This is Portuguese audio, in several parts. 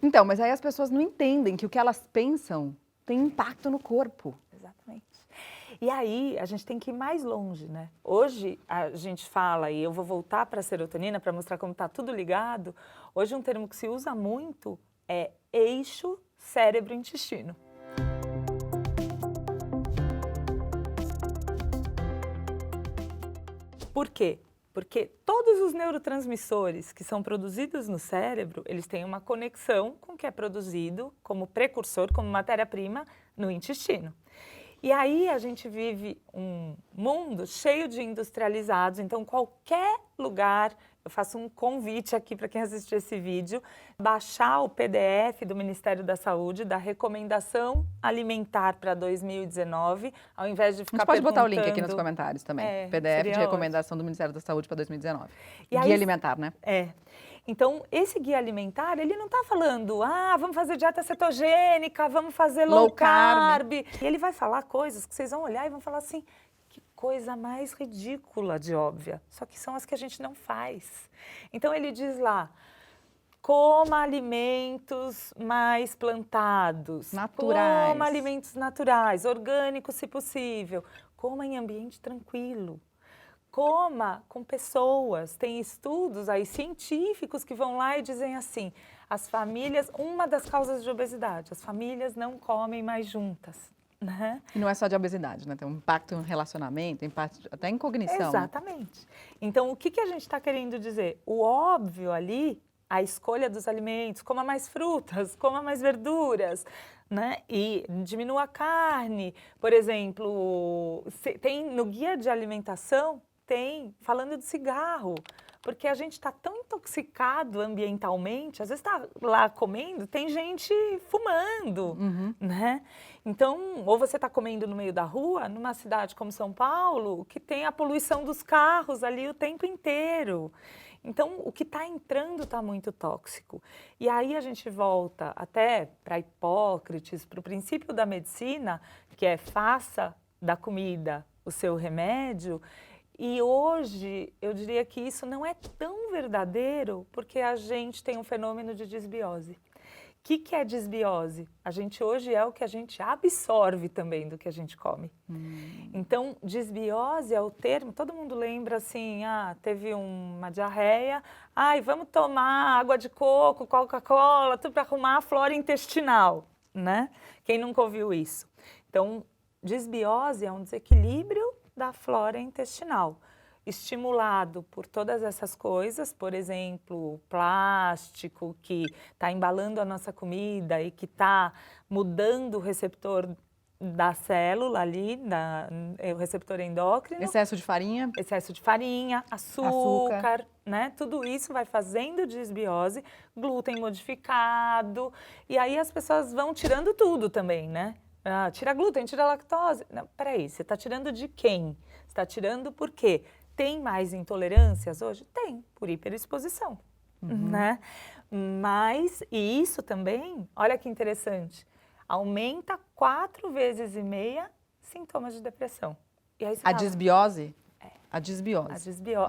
Então, mas aí as pessoas não entendem que o que elas pensam tem impacto no corpo. Exatamente. E aí a gente tem que ir mais longe, né? Hoje a gente fala, e eu vou voltar para a serotonina para mostrar como está tudo ligado. Hoje um termo que se usa muito é eixo cérebro-intestino. Por quê? Porque todos os neurotransmissores que são produzidos no cérebro, eles têm uma conexão com o que é produzido como precursor, como matéria-prima no intestino. E aí a gente vive um mundo cheio de industrializados, então qualquer lugar, eu faço um convite aqui para quem assistir esse vídeo, baixar o PDF do Ministério da Saúde, da recomendação alimentar para 2019, ao invés de ficar A gente pode botar o link aqui perguntando... nos comentários também. PDF de seria recomendação do Ministério da Saúde para 2019. E aí, Guia alimentar, né? Então, esse guia alimentar, ele não está falando, vamos fazer dieta cetogênica, vamos fazer low carb. E ele vai falar coisas que vocês vão olhar e vão falar assim, que coisa mais ridícula de óbvia. Só que são as que a gente não faz. Então, ele diz lá, coma alimentos mais plantados. Naturais. Coma alimentos naturais, orgânicos se possível. Coma em ambiente tranquilo. Coma com pessoas, tem estudos aí científicos que vão lá e dizem assim, as famílias, uma das causas de obesidade, as famílias não comem mais juntas, né? E não é só de obesidade, né? Tem um impacto no relacionamento, impacto até em cognição. Exatamente. Então, o que a gente está querendo dizer? O óbvio ali, a escolha dos alimentos, coma mais frutas, coma mais verduras, né? E diminua a carne. Por exemplo, tem no guia de alimentação, tem falando de cigarro, porque a gente está tão intoxicado ambientalmente, às vezes está lá comendo, tem gente fumando, né? Então, ou você está comendo no meio da rua, numa cidade como São Paulo, que tem a poluição dos carros ali o tempo inteiro. Então, o que está entrando está muito tóxico. E aí a gente volta até para Hipócrates, para o princípio da medicina, que é faça da comida o seu remédio. E hoje, eu diria que isso não é tão verdadeiro, porque a gente tem um fenômeno de desbiose. O que é desbiose? A gente hoje é o que a gente absorve também do que a gente come. Então, desbiose é o termo, todo mundo lembra assim, teve uma diarreia, vamos tomar água de coco, Coca-Cola, tudo para arrumar a flora intestinal, né? Quem nunca ouviu isso? Então, desbiose é um desequilíbrio da flora intestinal, estimulado por todas essas coisas, por exemplo, plástico que está embalando a nossa comida e que está mudando o receptor da célula ali, o receptor endócrino. Excesso de farinha. Excesso de farinha, açúcar, né? Tudo isso vai fazendo desbiose, glúten modificado, e aí as pessoas vão tirando tudo também, né? Tira glúten, tira lactose. Não, peraí, você está tirando de quem? Você está tirando por quê? Tem mais intolerâncias hoje? Tem, por hiperexposição, né? Mas, e isso também, olha que interessante, aumenta 4,5 vezes sintomas de depressão. E aí A desbiose? A desbiose.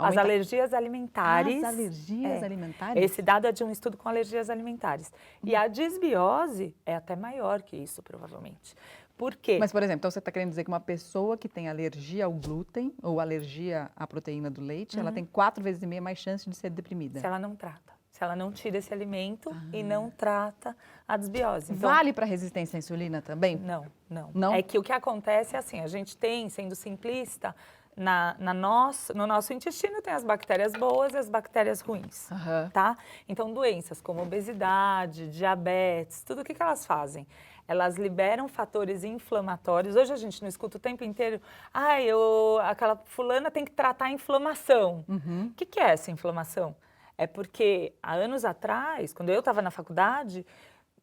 As alergias alimentares. As alergias alimentares? Esse dado é de um estudo com alergias alimentares. E a desbiose é até maior que isso, provavelmente. Por quê? Mas, por exemplo, então você está querendo dizer que uma pessoa que tem alergia ao glúten ou alergia à proteína do leite, ela tem 4,5 vezes mais chance de ser deprimida? Se ela não trata. Se ela não tira esse alimento e não trata a desbiose. Então, vale para resistência à insulina também? Não. É que o que acontece é assim, a gente tem, sendo simplista, no nosso intestino tem as bactérias boas e as bactérias ruins, tá? Então, doenças como obesidade, diabetes, tudo o que elas fazem? Elas liberam fatores inflamatórios. Hoje a gente não escuta o tempo inteiro, aquela fulana tem que tratar a inflamação. O que é essa inflamação? É porque, há anos atrás, quando eu estava na faculdade,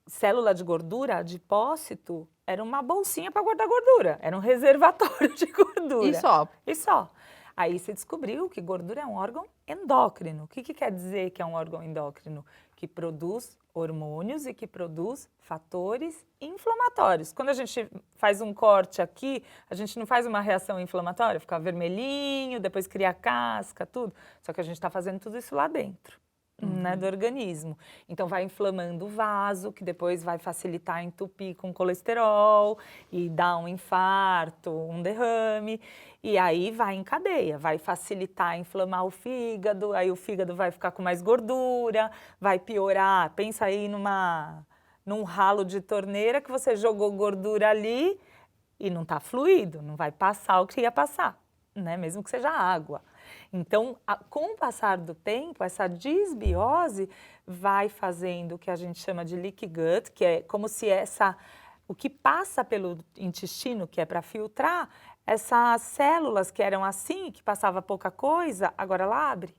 célula de gordura, adipócito, era uma bolsinha para guardar gordura, era um reservatório de gordura. E só. Aí se descobriu que gordura é um órgão endócrino. O que quer dizer que é um órgão endócrino? Que produz hormônios e que produz fatores inflamatórios. Quando a gente faz um corte aqui, a gente não faz uma reação inflamatória, fica vermelhinho, depois cria casca, tudo. Só que a gente está fazendo tudo isso lá dentro. né, do organismo. Então vai inflamando o vaso, que depois vai facilitar entupir com colesterol e dar um infarto, um derrame. E aí vai em cadeia, vai facilitar inflamar o fígado, aí o fígado vai ficar com mais gordura, vai piorar. Pensa aí num ralo de torneira que você jogou gordura ali e não está fluido, não vai passar o que ia passar, né? Mesmo que seja água. Então, com o passar do tempo, essa disbiose vai fazendo o que a gente chama de leaky gut, que é como se o que passa pelo intestino, que é para filtrar, essas células que eram assim, que passava pouca coisa, agora ela abre.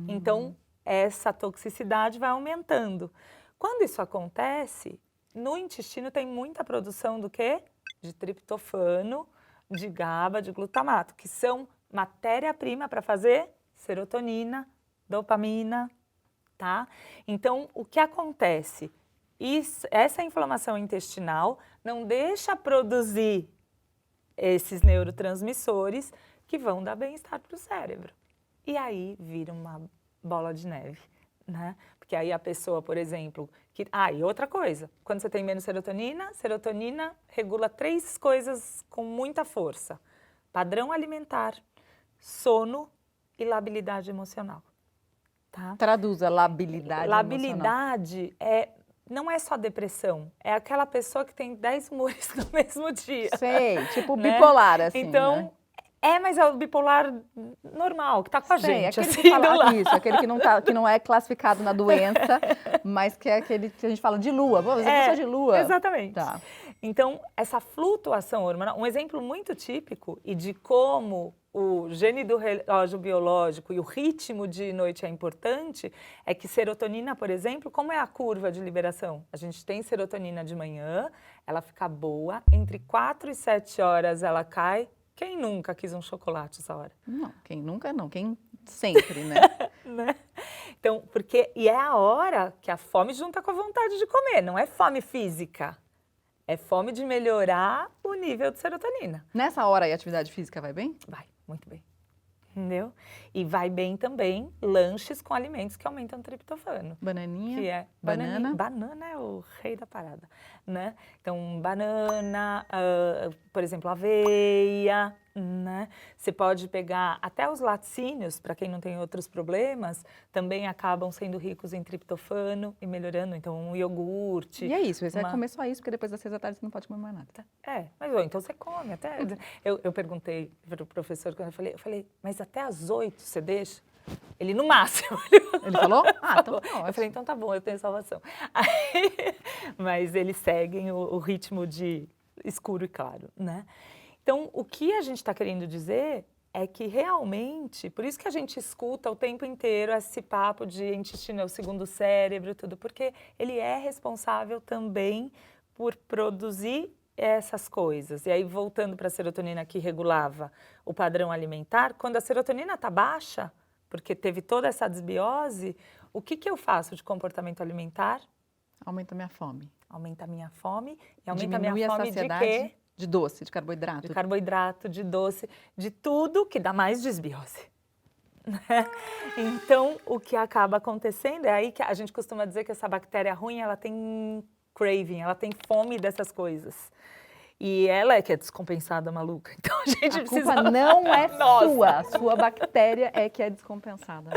Então, essa toxicidade vai aumentando. Quando isso acontece, no intestino tem muita produção do quê? De triptofano, de GABA, de glutamato, que são matéria-prima para fazer serotonina, dopamina, tá? Então, o que acontece? Essa inflamação intestinal não deixa produzir esses neurotransmissores que vão dar bem-estar para o cérebro. E aí vira uma bola de neve, né? Porque aí a pessoa, por exemplo... e outra coisa, quando você tem menos serotonina, serotonina regula 3 coisas com muita força. Padrão alimentar, sono e labilidade emocional. Tá? Traduza labilidade emocional. Labilidade não é só depressão, é aquela pessoa que tem 10 humores no mesmo dia. Sei, tipo né? bipolar, assim, então, né? Mas é o bipolar normal, que tá com a gente, aquele assim, que fala, do lado. isso, aquele que não é classificado na doença, mas que é aquele que a gente fala de lua. Pô, você pessoa de lua. Exatamente. Tá. Então, essa flutuação hormonal, um exemplo muito típico e de como o gene do relógio biológico e o ritmo de noite é importante, é que serotonina, por exemplo, como é a curva de liberação? A gente tem serotonina de manhã, ela fica boa, entre 4 e 7 horas ela cai. Quem nunca quis um chocolate essa hora? Não, quem nunca não, quem sempre, né? né? Então, e é a hora que a fome junta com a vontade de comer, não é fome física. É fome de melhorar o nível de serotonina. Nessa hora aí a atividade física vai bem? Vai, muito bem. Entendeu? E vai bem também lanches com alimentos que aumentam o triptofano. Bananinha, que é banana. Banana é o rei da parada, né? Então, banana, por exemplo, aveia, né? Você pode pegar até os laticínios, para quem não tem outros problemas, também acabam sendo ricos em triptofano e melhorando, então um iogurte. E é isso, você vai comer só isso, porque depois das 6 da tarde você não pode comer mais nada. Mas então você come até. Eu perguntei para o professor, quando eu falei, mas até às 8 você deixa? Ele, no máximo. Ele falou? Então tá eu falei, então tá bom, eu tenho salvação. Mas eles seguem o ritmo de escuro e claro, né? Então, o que a gente está querendo dizer é que realmente, por isso que a gente escuta o tempo inteiro esse papo de intestino é o segundo cérebro, tudo, porque ele é responsável também por produzir essas coisas. E aí, voltando para a serotonina que regulava o padrão alimentar, quando a serotonina está baixa, porque teve toda essa desbiose, o que eu faço de comportamento alimentar? Aumenta a minha fome. Aumenta a minha fome. E aumenta Diminui a minha fome a saciedade de quê? De doce, de carboidrato. De carboidrato, de doce, de tudo que dá mais desbiose. Então, o que acaba acontecendo é aí que a gente costuma dizer que essa bactéria ruim, ela tem craving, ela tem fome dessas coisas. E ela é que é descompensada, maluca. Então a gente precisa... A culpa não é sua, a sua bactéria é que é descompensada.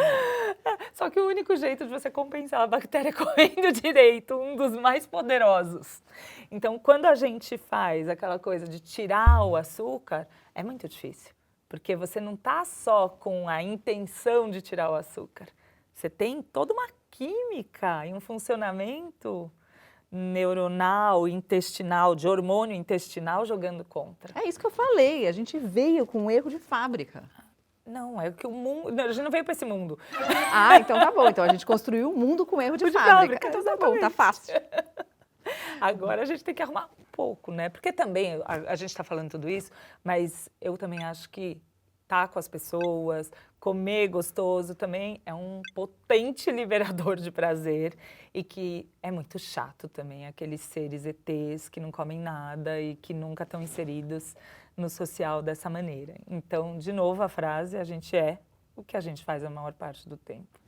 Só que o único jeito de você compensar a bactéria é comendo direito, um dos mais poderosos. Então, quando a gente faz aquela coisa de tirar o açúcar, é muito difícil. Porque você não está só com a intenção de tirar o açúcar. Você tem toda uma química e um funcionamento neuronal, intestinal, de hormônio intestinal jogando contra. É isso que eu falei, a gente veio com um erro de fábrica. Não, é que o mundo... A gente não veio para esse mundo. Então tá bom. Então a gente construiu um mundo com erro de fábrica. Então tá bom, tá fácil. Agora a gente tem que arrumar um pouco, né? Porque também, a gente está falando tudo isso, mas eu também acho que estar com as pessoas, comer gostoso também é um potente liberador de prazer e que é muito chato também, aqueles seres ETs que não comem nada e que nunca estão inseridos no social dessa maneira. Então, de novo a frase, a gente é o que a gente faz a maior parte do tempo.